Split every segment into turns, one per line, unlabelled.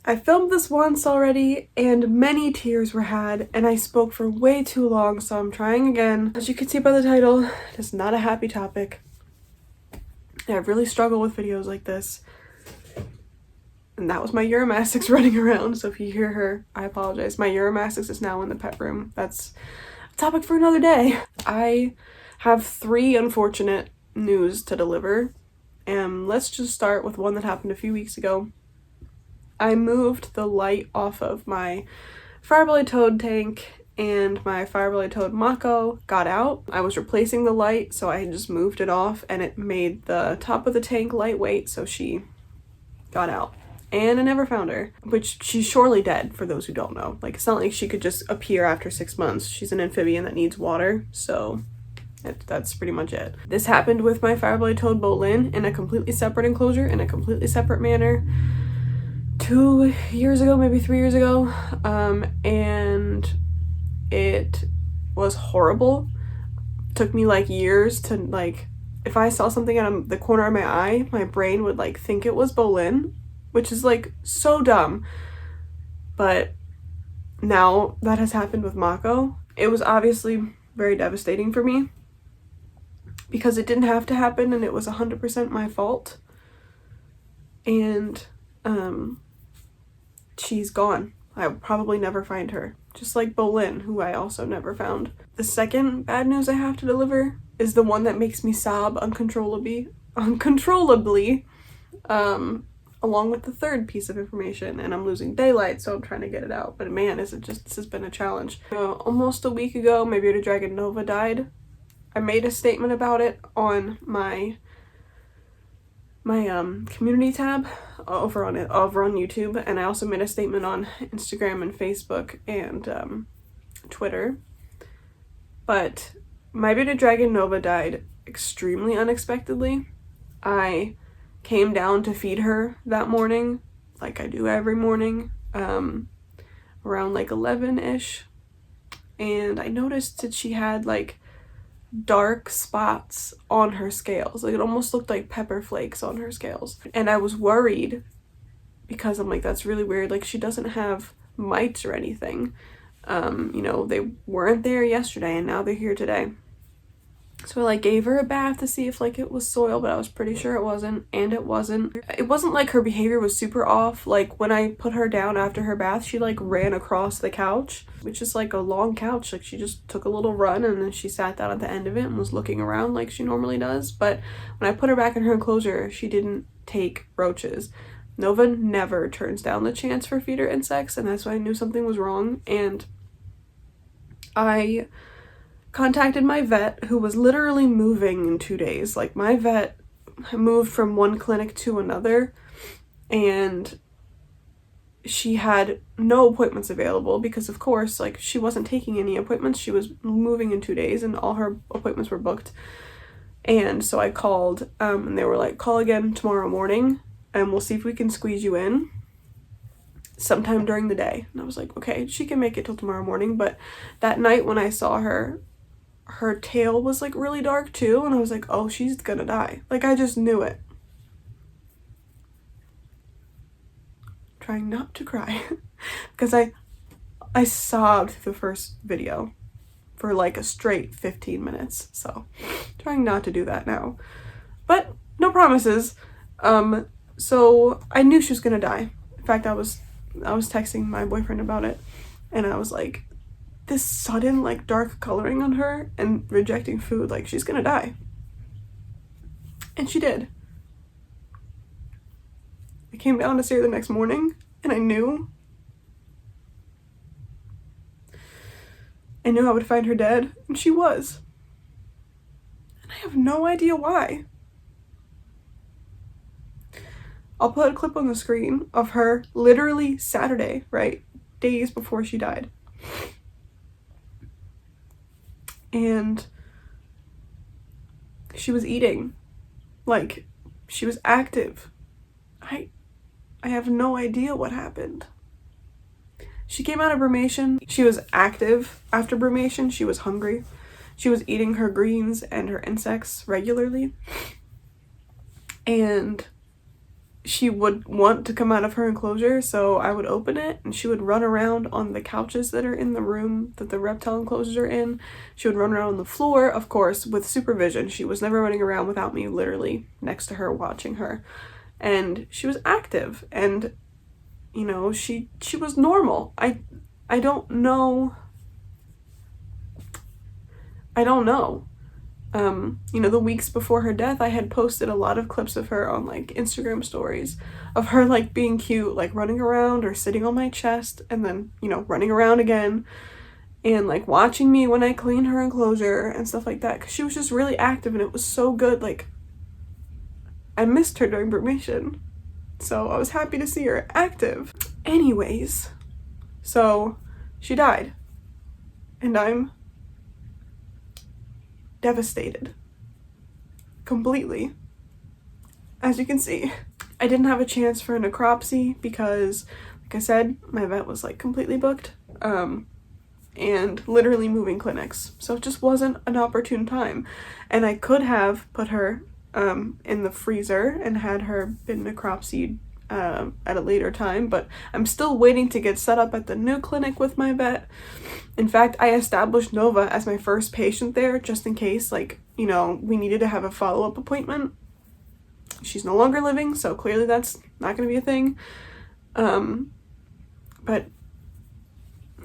I filmed this once already and many tears were had and I spoke for way too long, so I'm trying again. As you can see by the title, it's not a happy topic. I really struggle with videos like this. And that was my Uromastix running around, so if you hear her, I apologize. My Uromastix is now in the pet room. That's a topic for another day. I have 3 unfortunate news to deliver. And let's just start with one that happened a few weeks ago. I moved the light off of my Firebelly Toad tank and my Firebelly Toad Mako got out. I was replacing the light, so I just moved it off and it made the top of the tank lightweight, so she got out. And I never found her, which she's surely dead, for those who don't know. Like, it's not like she could just appear after 6 months. She's an amphibian that needs water, so that's pretty much it. This happened with my Firebelly Toad Boatlin in a completely separate enclosure, in a completely separate manner. 2 years ago, maybe 3 years ago, and it was horrible. Took me like years to, like, if I saw something out of the corner of my eye, my brain would like think it was Bolin, which is like so dumb. But now that has happened with Mako. It was obviously very devastating for me because it didn't have to happen and it was 100% my fault. And she's gone. I will probably never find her. Just like Bolin, who I also never found. The second bad news I have to deliver is the one that makes me sob uncontrollably, along with the third piece of information, and I'm losing daylight, so I'm trying to get it out. But man, this has been a challenge. Almost a week ago, my bearded dragon Nova died. I made a statement about it on my community tab over on YouTube, and I also made a statement on Instagram and Facebook and Twitter. But my bearded dragon Nova died extremely unexpectedly. I came down to feed her that morning, like I do every morning, around like 11-ish, and I noticed that she had like dark spots on her scales. Like, it almost looked like pepper flakes on her scales. And I was worried because I'm like, that's really weird. Like, she doesn't have mites or anything. You know, they weren't there yesterday and now they're here today. So I like gave her a bath to see if like it was soil, but I was pretty sure it wasn't, and it wasn't. It wasn't like her behavior was super off. Like, when I put her down after her bath, she like ran across the couch, which is like a long couch. Like, she just took a little run and then she sat down at the end of it and was looking around like she normally does. But when I put her back in her enclosure, she didn't take roaches. Nova never turns down the chance for feeder insects, and that's why I knew something was wrong. And I contacted my vet, who was literally moving in 2 days. Like, my vet moved from one clinic to another and she had no appointments available because, of course, like, she wasn't taking any appointments. She was moving in 2 days and all her appointments were booked. And so I called and they were like, call again tomorrow morning and we'll see if we can squeeze you in sometime during the day. And I was like, okay, she can make it till tomorrow morning. But that night when I saw her, her tail was like really dark too, and I was like, oh, she's gonna die. Like, I just knew it. Trying not to cry because I sobbed through the first video for like a straight 15 minutes, so trying not to do that now, but no promises. So I knew she was gonna die. In fact, I was texting my boyfriend about it and I was like, this sudden like dark coloring on her and rejecting food, like, she's gonna die. And she did. I came down to see her the next morning and I knew I would find her dead, and she was. And I have no idea why. I'll put a clip on the screen of her literally Saturday, right? Days before she died. And she was eating. Like, she was active. I have no idea what happened. She came out of brumation. She was active after brumation. She was hungry. She was eating her greens and her insects regularly. And she would want to come out of her enclosure, so I would open it and she would run around on the couches that are in the room that the reptile enclosures are in. She would run around on the floor, of course, with supervision. She was never running around without me literally next to her watching her. And she was active, and you know, she was normal. I don't know. You know, the weeks before her death, I had posted a lot of clips of her on like Instagram stories of her like being cute, like running around or sitting on my chest and then, you know, running around again and like watching me when I cleaned her enclosure and stuff like that, because she was just really active and it was so good. Like, I missed her during brumation, so I was happy to see her active. Anyways, so she died and I'm devastated. Completely. As you can see, I didn't have a chance for a necropsy because, like I said, my vet was like completely booked and literally moving clinics, so it just wasn't an opportune time. And I could have put her in the freezer and had her been necropsied at a later time, but I'm still waiting to get set up at the new clinic with my vet. In fact, I established Nova as my first patient there just in case, like, you know, we needed to have a follow-up appointment. She's no longer living, so clearly that's not going to be a thing. But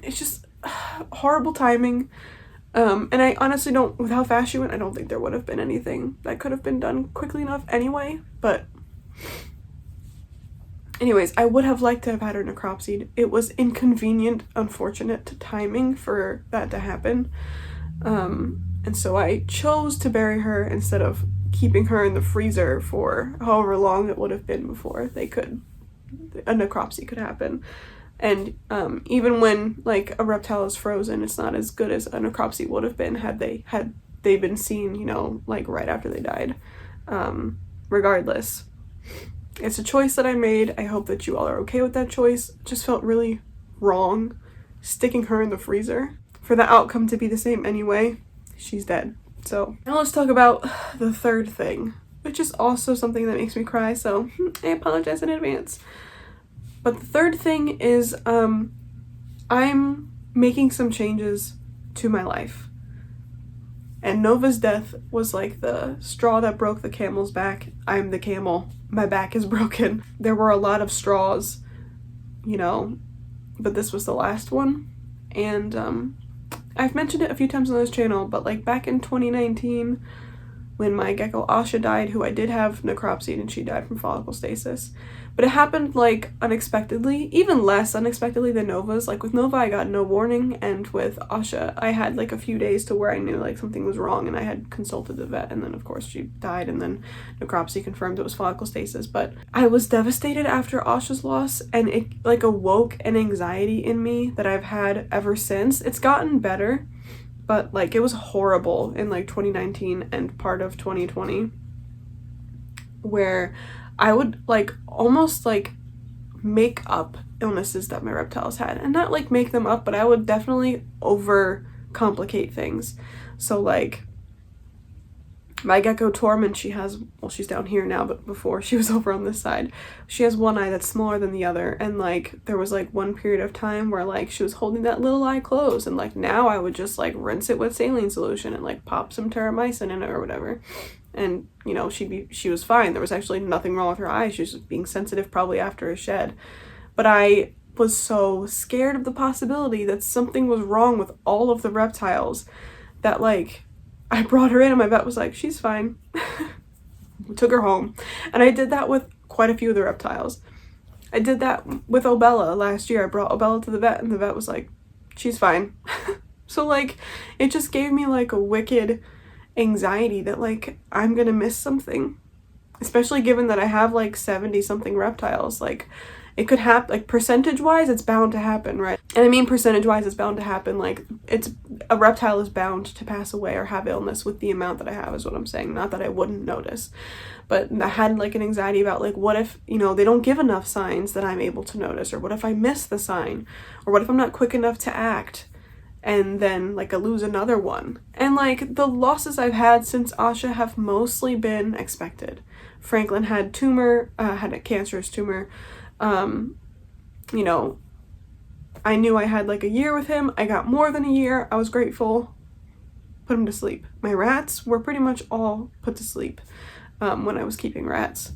it's just horrible timing. And I honestly don't, with how fast she went, I don't think there would have been anything that could have been done quickly enough anyway. But anyways, I would have liked to have had her necropsied. It was inconvenient, unfortunate timing for that to happen. And so I chose to bury her instead of keeping her in the freezer for however long it would have been before a necropsy could happen. And even when like a reptile is frozen, it's not as good as a necropsy would have been had they been seen, you know, like right after they died. Regardless, it's a choice that I made. I hope that you all are okay with that choice. It just felt really wrong sticking her in the freezer for the outcome to be the same anyway. She's dead. So now let's talk about the third thing, which is also something that makes me cry, so I apologize in advance. But the third thing is I'm making some changes to my life. And Nova's death was like the straw that broke the camel's back. I'm the camel. My back is broken. There were a lot of straws, you know, but this was the last one. And I've mentioned it a few times on this channel, but like back in 2019, when my gecko Asha died, who I did have necropsied, and she died from follicle stasis. But it happened like unexpectedly, even less unexpectedly than Nova's. Like with Nova, I got no warning, and with Asha, I had like a few days to where I knew like something was wrong, and I had consulted the vet, and then of course she died, and then necropsy confirmed it was follicle stasis. But I was devastated after Asha's loss, and it like awoke an anxiety in me that I've had ever since. It's gotten better, but like it was horrible in like 2019 and part of 2020, where I would like almost like make up illnesses that my reptiles had, and not like make them up, but I would definitely over complicate things. So like my gecko Tormund, she's down here now, but before she was over on this side, she has one eye that's smaller than the other, and like there was like one period of time where like she was holding that little eye closed, and like now I would just like rinse it with saline solution and like pop some terramycin in it or whatever, and you know she was fine. There was actually nothing wrong with her eye. She was just being sensitive probably after a shed. But I was so scared of the possibility that something was wrong with all of the reptiles that like I brought her in, and my vet was like, she's fine. We took her home. And I did that with quite a few of the reptiles. I did that with Obella last year. I brought Obella to the vet, and the vet was like, she's fine. So like it just gave me like a wicked anxiety that like I'm gonna miss something, especially given that I have like 70 something reptiles. Like it could happen, like percentage wise it's bound to happen, right? And I mean percentage wise it's bound to happen, like it's a reptile is bound to pass away or have illness with the amount that I have, is what I'm saying. Not that I wouldn't notice, but I had like an anxiety about like, what if, you know, they don't give enough signs that I'm able to notice, or what if I miss the sign, or what if I'm not quick enough to act and then like I lose another one. And like the losses I've had since Asha have mostly been expected. Franklin had had a cancerous tumor. You know, I knew I had like a year with him. I got more than a year. I was grateful. Put him to sleep. My rats were pretty much all put to sleep when I was keeping rats.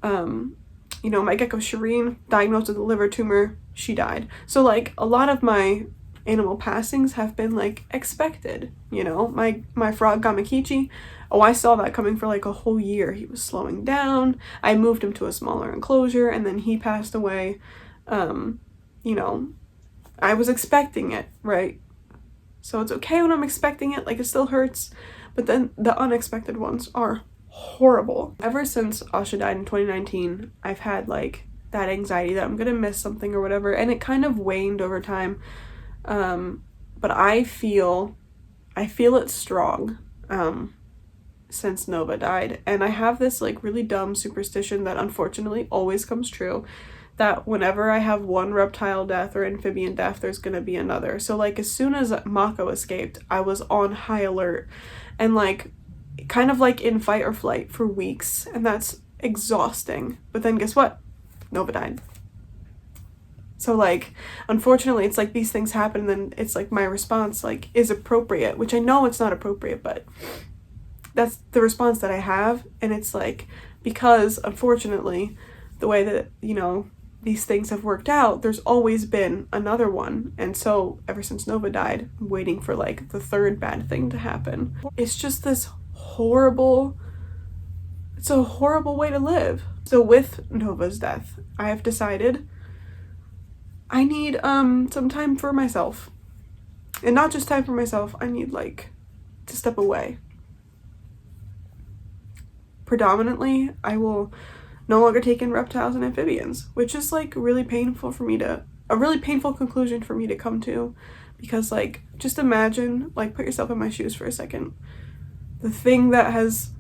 You know, my gecko Shireen, diagnosed with a liver tumor, she died. So like a lot of my animal passings have been like expected, you know. My frog Gamakichi, oh, I saw that coming for like a whole year. He was slowing down. I moved him to a smaller enclosure and then he passed away. You know, I was expecting it, right? So it's okay when I'm expecting it, like it still hurts, but then the unexpected ones are horrible. Ever since Asha died in 2019, I've had like that anxiety that I'm gonna miss something or whatever, and it kind of waned over time. But I feel it strong since Nova died, and I have this like really dumb superstition that unfortunately always comes true, that whenever I have one reptile death or amphibian death, there's gonna be another. So like as soon as Mako escaped, I was on high alert and like kind of like in fight or flight for weeks, and that's exhausting. But then guess what? Nova died. So like unfortunately it's like these things happen and then it's like my response like is appropriate, which I know it's not appropriate, but that's the response that I have. And it's like, because unfortunately the way that, you know, these things have worked out, there's always been another one. And so ever since Nova died, I'm waiting for like the third bad thing to happen. It's just this horrible, it's a horrible way to live. So with Nova's death, I have decided I need some time for myself. And not just time for myself, I need like to step away. Predominantly, I will no longer take in reptiles and amphibians, which is like really painful for me to, a really painful conclusion for me to come to, because like just imagine, like put yourself in my shoes for a second. The thing that has,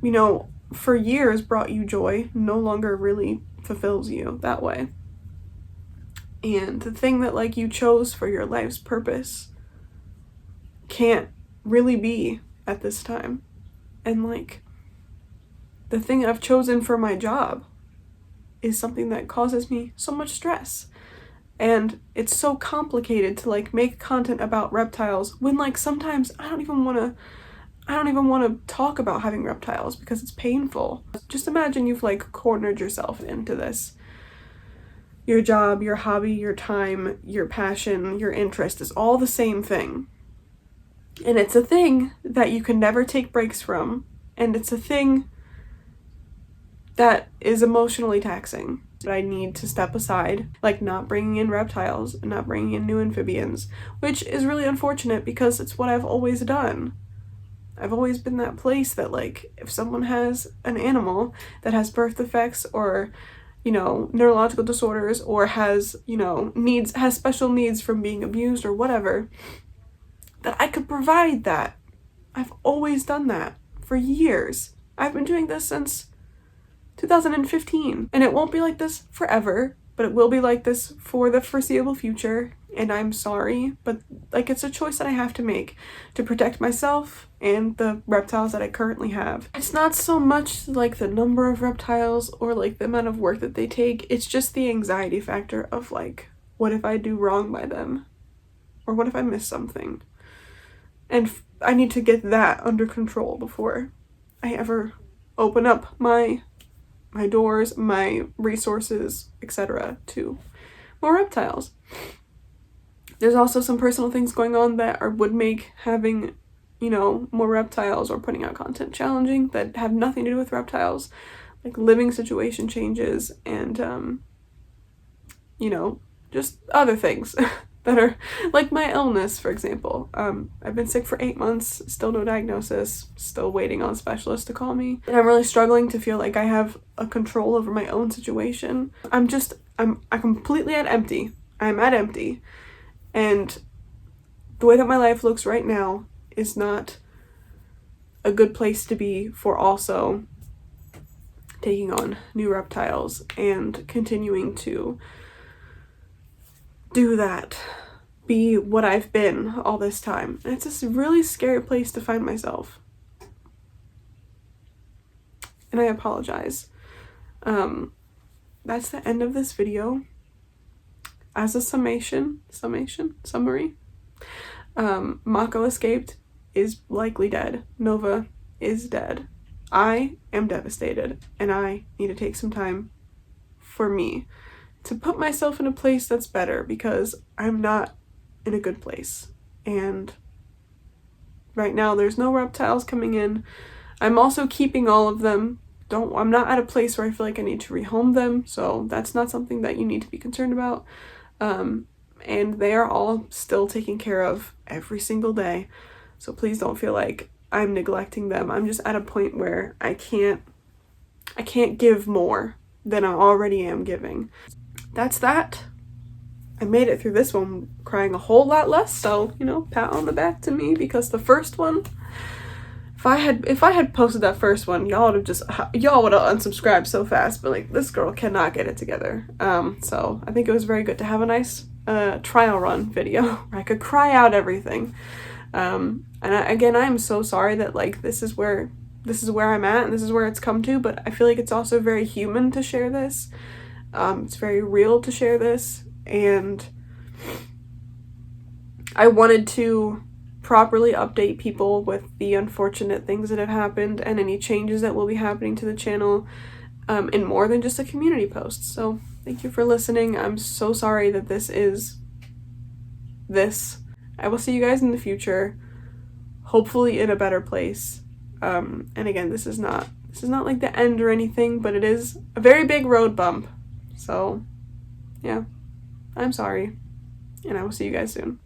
you know, for years brought you joy no longer really fulfills you that way. And the thing that like you chose for your life's purpose can't really be at this time. And like the thing I've chosen for my job is something that causes me so much stress. And it's so complicated to like make content about reptiles when like sometimes I don't even want to talk about having reptiles because it's painful. Just imagine you've like cornered yourself into this. Your job, your hobby, your time, your passion, your interest is all the same thing. And it's a thing that you can never take breaks from. And it's a thing that is emotionally taxing. But I need to step aside, like not bringing in reptiles and not bringing in new amphibians, which is really unfortunate because it's what I've always done. I've always been that place that like if someone has an animal that has birth defects or, you know, neurological disorders or has, you know, has special needs from being abused or whatever, that I could provide that. I've always done that for years. I've been doing this since 2015, and it won't be like this forever, but it will be like this for the foreseeable future. And I'm sorry, but like it's a choice that I have to make to protect myself and the reptiles that I currently have. It's not so much like the number of reptiles or like the amount of work that they take, it's just the anxiety factor of like, what if I do wrong by them? Or what if I miss something? And I need to get that under control before I ever open up my doors, my resources, etc. to more reptiles. There's also some personal things going on that would make having, you know, more reptiles or putting out content challenging that have nothing to do with reptiles, like living situation changes and, you know, just other things that are like my illness, for example. I've been sick for 8 months, still no diagnosis, still waiting on specialists to call me. And I'm really struggling to feel like I have a control over my own situation. I'm completely at empty. I'm at empty. And the way that my life looks right now is not a good place to be for also taking on new reptiles and continuing to do that, be what I've been all this time. And it's this really scary place to find myself. and I apologize. That's the end of this video. As a summary, Mako escaped, is likely dead. Nova is dead. I am devastated, and I need to take some time for me to put myself in a place that's better, because I'm not in a good place. And right now there's no reptiles coming in. I'm also keeping all of them. I'm not at a place where I feel like I need to rehome them, so that's not something that you need to be concerned about. And they are all still taken care of every single day, so please don't feel like I'm neglecting them. I'm just at a point where I can't give more than I already am giving. That's that. I made it through this one crying a whole lot less, so, you know, pat on the back to me, because the first one, if I had posted that first one, y'all would have unsubscribed so fast, but like, this girl cannot get it together. So I think it was very good to have a nice trial run video where I could cry out everything. And again, I am so sorry that like this is where I'm at and this is where it's come to, but I feel like it's also very human to share this. It's very real to share this, and I wanted to properly update people with the unfortunate things that have happened and any changes that will be happening to the channel, in more than just a community post. So thank you for listening. I'm so sorry that this is this. I will see you guys in the future, hopefully in a better place. And again, this is not like the end or anything, but it is a very big road bump. So yeah, I'm sorry, and I will see you guys soon.